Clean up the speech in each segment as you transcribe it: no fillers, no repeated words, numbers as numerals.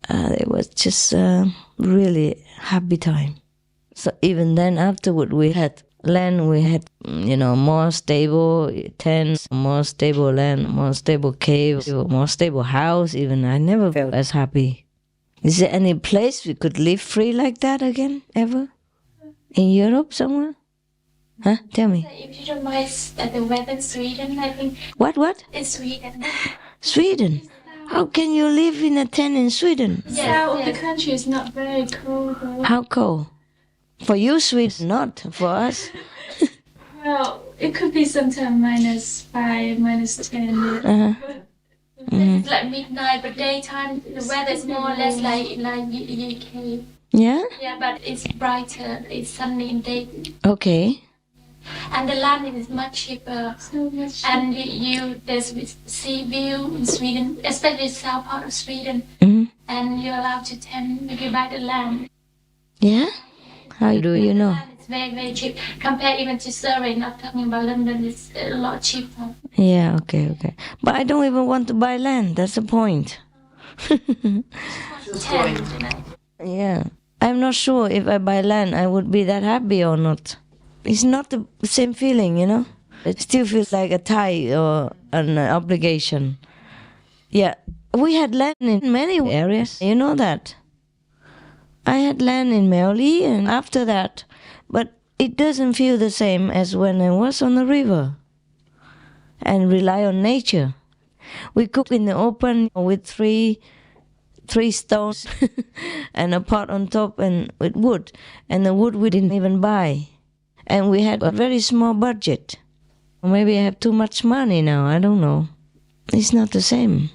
It was just really happy time. So even then, afterward, we had land, we had, more stable tents, more stable land, more stable caves, more stable house. Even I never felt as happy. Is there any place we could live free like that again, ever? In Europe somewhere? Huh? Tell me. If you don't mind the weather in Sweden, I think. What? In Sweden. Sweden? How can you live in a tent in Sweden? South of the country is not very cold. How cold? For you, Sweden, not for us. Well, it could be sometimes -5, -10. It's like midnight, but daytime the weather is more or less like UK. Yeah? Yeah, but it's brighter. It's sunny in day. Okay. And the land is much cheaper. So much. And there's sea view in Sweden, especially the south part of Sweden. And you're allowed to tent if you buy the land. Yeah? How do you know? It's very, very cheap. Compared even to Surrey, not talking about London, it's a lot cheaper. Yeah, okay. But I don't even want to buy land. That's the point. Yeah. I'm not sure if I buy land, I would be that happy or not. It's not the same feeling, It still feels like a tie or an obligation. Yeah. We had land in many areas. You know that. I had land in Melli and after that. But it doesn't feel the same as when I was on the river and rely on nature. We cook in the open with three stones and a pot on top and with wood. And the wood we didn't even buy. And we had a very small budget. Maybe I have too much money now, I don't know. It's not the same.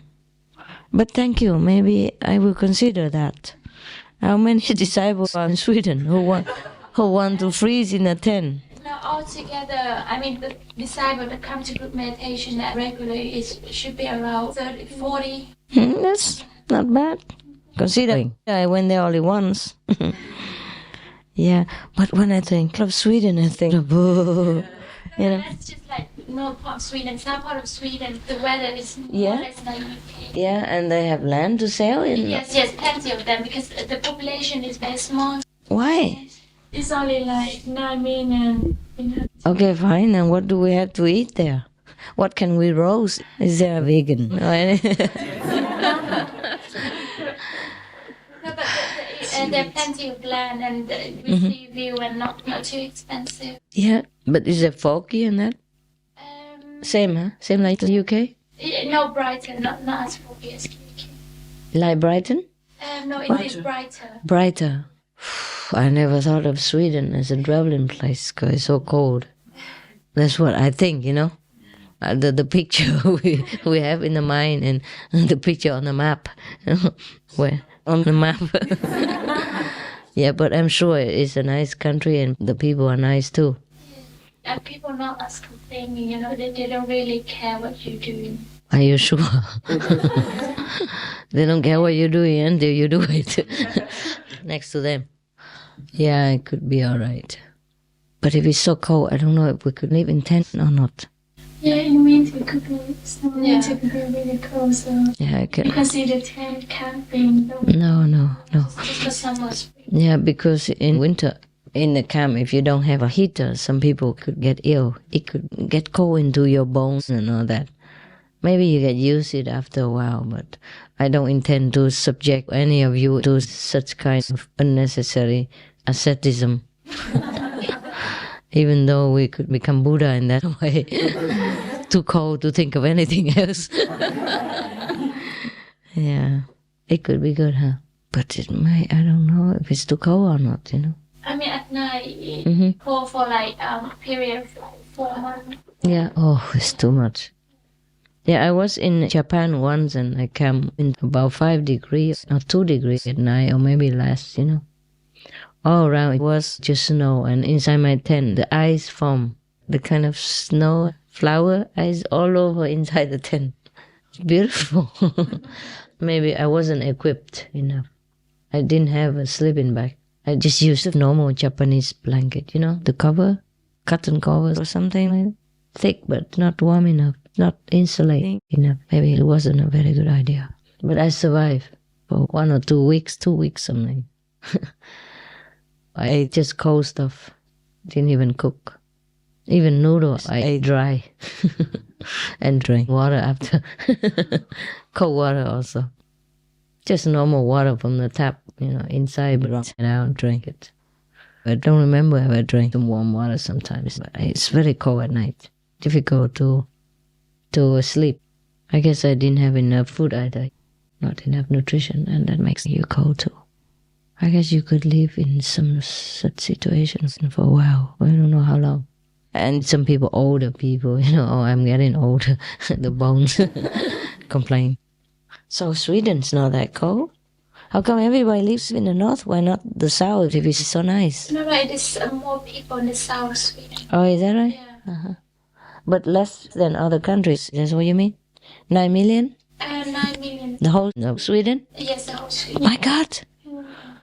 But thank you, maybe I will consider that. How many disciples are in Sweden who want to freeze in a tent? Now altogether, the disciples that come to group meditation regularly should be around 30, 40. That's not bad, considering I went there only once. Yeah, but when I think of Sweden, I think of, That's just like north part of Sweden, south part of Sweden, the weather is more or less like UK. Yeah, and they have land to sell in. Yes, plenty of them, because the population is very small. Why? It's only like 9 million. Okay, fine, and what do we have to eat there? What can we roast? Is there a vegan? And there are plenty of land and we see view and not too expensive. Yeah, but is it folky and that? Same, huh? Same like the UK? No, Brighton, not as folky as UK. Like Brighton? No, it is brighter. Brighter. I never thought of Sweden as a traveling place because it's so cold. That's what I think, The picture we have in the mind and the picture on the map. Where? On the map. Yeah, but I'm sure it's a nice country and the people are nice too. And people are not as complaining, they don't really care what you're doing. Are you sure? They don't care what you're doing until you do it next to them. Yeah, it could be all right. But if it's so cold, I don't know if we could live in tent or not. Yeah, it means it could be, winter could be really cold, so yeah, I can. You can see the tent camping. No. Just the summer. Yeah, because in winter, in the camp, if you don't have a heater, some people could get ill. It could get cold into your bones and all that. Maybe you get used to it after a while, but I don't intend to subject any of you to such kind of unnecessary asceticism. Even though we could become Buddha in that way. Too cold to think of anything else. Yeah, it could be good, huh? But it might, I don't know if it's too cold or not, At night, it cold for a period of 4 months. Yeah, it's too much. Yeah, I was in Japan once and I came in about 5 degrees or 2 degrees at night or maybe less, All around it was just snow and inside my tent the ice formed, the kind of snow flower ice all over inside the tent. It's beautiful. Maybe I wasn't equipped enough. I didn't have a sleeping bag. I just used a normal Japanese blanket, the cover, cotton cover or something like that. Thick but not warm enough, not insulating enough. Maybe it wasn't a very good idea. But I survived. for 1 or 2 weeks, 2 weeks something. I ate just cold stuff, didn't even cook. Even noodles I ate dry and drank water after. Cold water also. Just normal water from the tap, inside, but out, drink it. I don't remember if I drank some warm water sometimes, but it's very cold at night. Difficult to sleep. I guess I didn't have enough food either. Not enough nutrition, and that makes you cold too. I guess you could live in some such situations for a while. I don't know how long. And some people, older people, oh, I'm getting older. The bones complain. So Sweden's not that cold? How come everybody lives in the north? Why not the south if it's so nice? No, it is more people in the south of Sweden. Oh, is that right? Yeah. Uh-huh. But less than other countries, that's what you mean? 9 million? 9 million. The whole of Sweden? Yes, the whole Sweden. My God!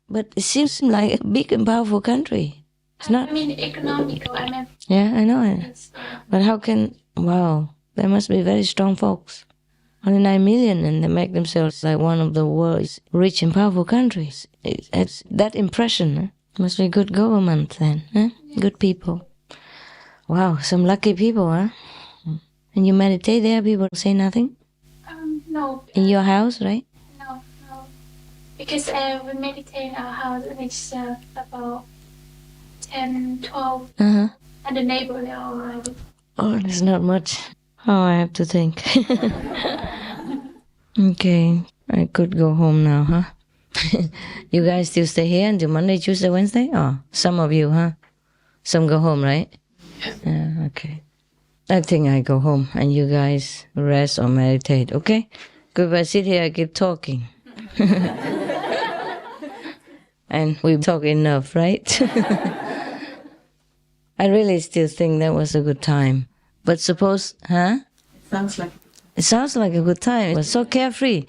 But it seems like a big and powerful country. It's not. I mean, economical. I mean. Yeah, I know it. But how can? Wow, there must be very strong folks. Only 9 million, and they make themselves like one of the world's rich and powerful countries. It's that impression. Huh? Must be good government then. Huh? Good people. Wow, some lucky people, huh? And you meditate there. People say nothing. No. In your house, right? No. Because we meditate in our house, and it's about 10, 12. Uh-huh. And the neighbor, they're all right. Oh, there's not much. Oh, I have to think. Okay, I could go home now, huh? You guys still stay here until Monday, Tuesday, Wednesday? Oh, some of you, huh? Some go home, right? Yeah, okay. I think I go home and you guys rest or meditate, okay? Because if I sit here, I keep talking. And we talk enough, right? I really still think that was a good time. But suppose, huh? It sounds like a good time. It was so carefree.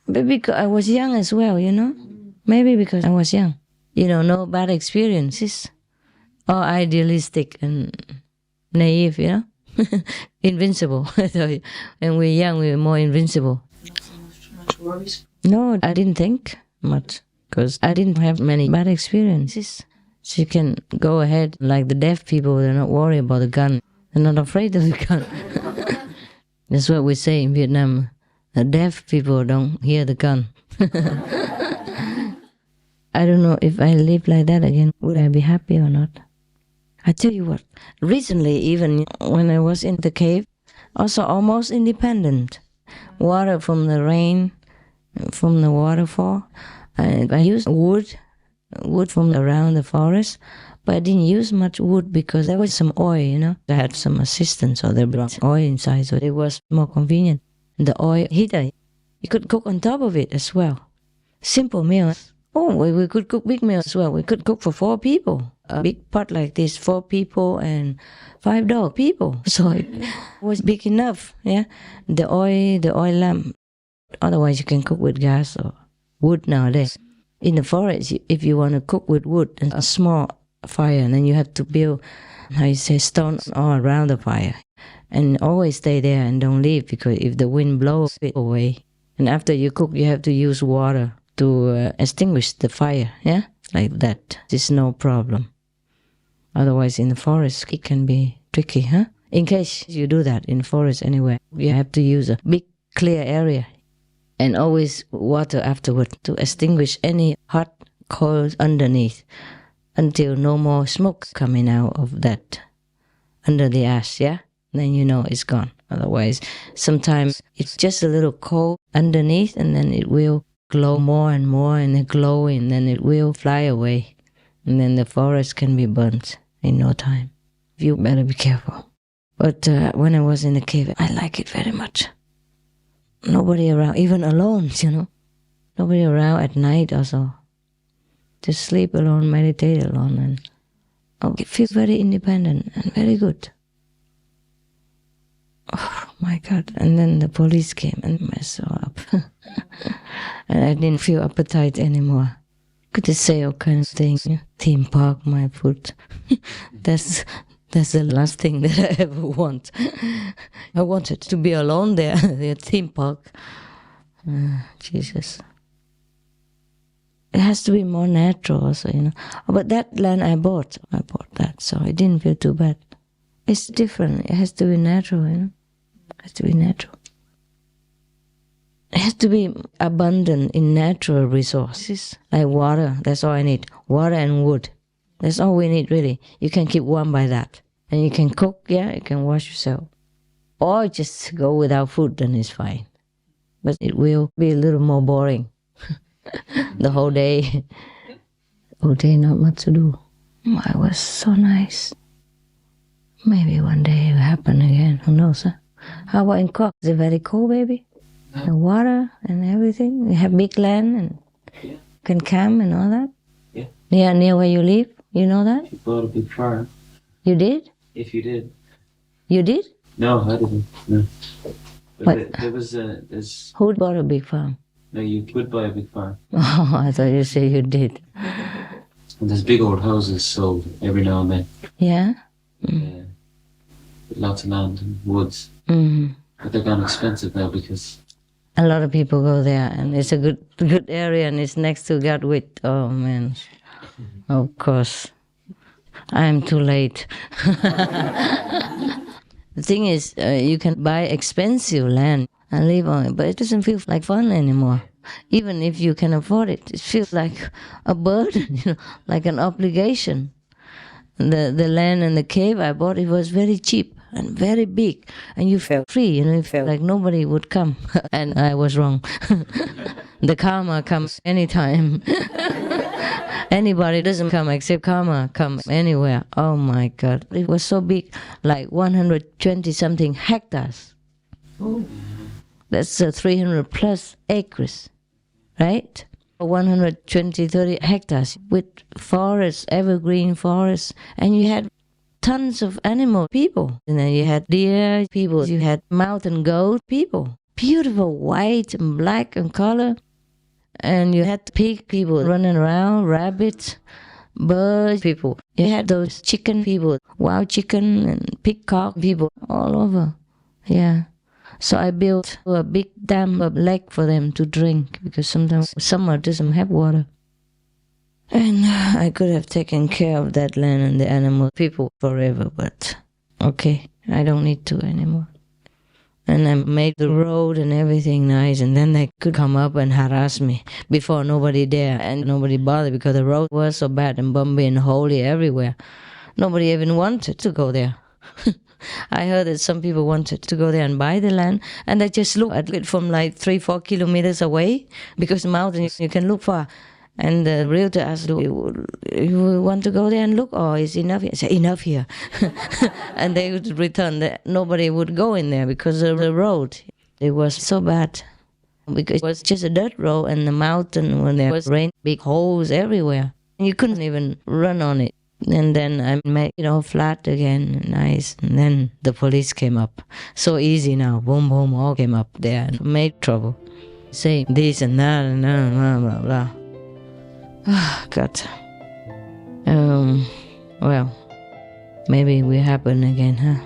Maybe because I was young as well, Maybe because I was young. No bad experiences. Or idealistic and naive, Invincible. When we were young, we were more invincible. Much worries? No, I didn't think much. Because I didn't have many bad experiences. So you can go ahead like the deaf people, they're not worried about the gun. They're not afraid of the gun. That's what we say in Vietnam. The deaf people don't hear the gun. I don't know if I live like that again, would I be happy or not? I tell you what, recently even when I was in the cave, also almost independent. Water from the rain, from the waterfall. I used wood from around the forest, but I didn't use much wood because there was some oil, I had some assistants, so they brought oil inside, so it was more convenient. The oil heater, you could cook on top of it as well. Simple meals. Oh, we could cook big meals as well. We could cook for 4 people. A big pot like this, 4 people and 5 dog people. So it was big enough, yeah. The oil lamp. Otherwise you can cook with gas or wood nowadays. In the forest, if you want to cook with wood, a small fire, and then you have to build, stones all around the fire. And always stay there and don't leave, because if the wind blows it away. And after you cook, you have to use water to extinguish the fire, yeah? Like that. It's no problem. Otherwise, in the forest, it can be tricky, huh? In case you do that in forest anywhere, you have to use a big clear area. And always water afterward to extinguish any hot coals underneath until no more smoke coming out of that under the ash, yeah? Then it's gone. Otherwise, sometimes it's just a little coal underneath and then it will glow more and more and then glow and then it will fly away. And then the forest can be burnt in no time. You better be careful. But when I was in the cave, I like it very much. Nobody around, even alone, Nobody around at night also. Just sleep alone, meditate alone, and I feel very independent and very good. Oh my God. And then the police came and messed up. And I didn't feel appetite anymore. Could just say all kinds of things. Theme park, my food. That's the last thing that I ever want. I wanted to be alone there, the theme park. Jesus. It has to be more natural also, you know. But that land I bought that, so it didn't feel too bad. It's different. It has to be natural, you know. It has to be natural. It has to be abundant in natural resources, like water. That's all I need. Water and wood. That's all we need, really. You can keep warm by that. And you can cook, yeah, you can wash yourself. Or just go without food, then it's fine. But it will be a little more boring. The whole day. Whole day, not much to do. It was so nice. Maybe one day it will happen again. Who knows, huh? How about in Cork? Is it very cold, baby? The water and everything? You have big land and can camp and all that? Yeah. Near where you live? You know that? You bought a big farm. You did? If you did. You did? No, I didn't. No. But What? there's... Who bought a big farm? No, you could buy a big farm. Oh, I thought you said you did. And there's big old houses sold every now and then. Yeah? With lots of land and woods. Mm-hmm. But they're gone expensive now because... A lot of people go there, and it's a good area, and it's next to Gatwick. Oh, man. Of course. I'm too late. The thing is, you can buy expensive land and live on it, but it doesn't feel like fun anymore. Even if you can afford it, it feels like a burden, you know, like an obligation. The land and the cave I bought, it was very cheap and very big, and you felt free, you know, you felt like nobody would come. And I was wrong. The karma comes anytime. Anybody doesn't come except karma comes anywhere. Oh my God. It was so big, like 120 something hectares. Oh. That's 300 plus acres, right? 120, 30 hectares with forests, evergreen forests, and you had tons of animal people. And then you had deer people, you had mountain goat people, beautiful white and black in color. And you had pig people running around, rabbits, bird people. You had those chicken people, wild chicken and peacock people all over. Yeah. So I built a big dam, a lake for them to drink because sometimes summer doesn't have water. And I could have taken care of that land and the animal people forever, but okay, I don't need to anymore. And I made the road and everything nice, and then they could come up and harass me before nobody there, and nobody bothered because the road was so bad and bumpy and holy everywhere. Nobody even wanted to go there. I heard that some people wanted to go there and buy the land, and they just look at it from like 3-4 kilometers away because the mountains you can look far. And the realtor asked, you want to go there and look, or is enough here? I said, enough here. And they would return. Nobody would go in there because of the road. It was so bad. Because it was just a dirt road, and the mountain, when there was rain, big holes everywhere. And you couldn't even run on it. And then I made it all flat again, nice. And then the police came up. So easy now. Boom, boom, all came up there and made trouble. Saying this and that and blah, blah, blah. Oh, God. Well, maybe it will happen again, huh?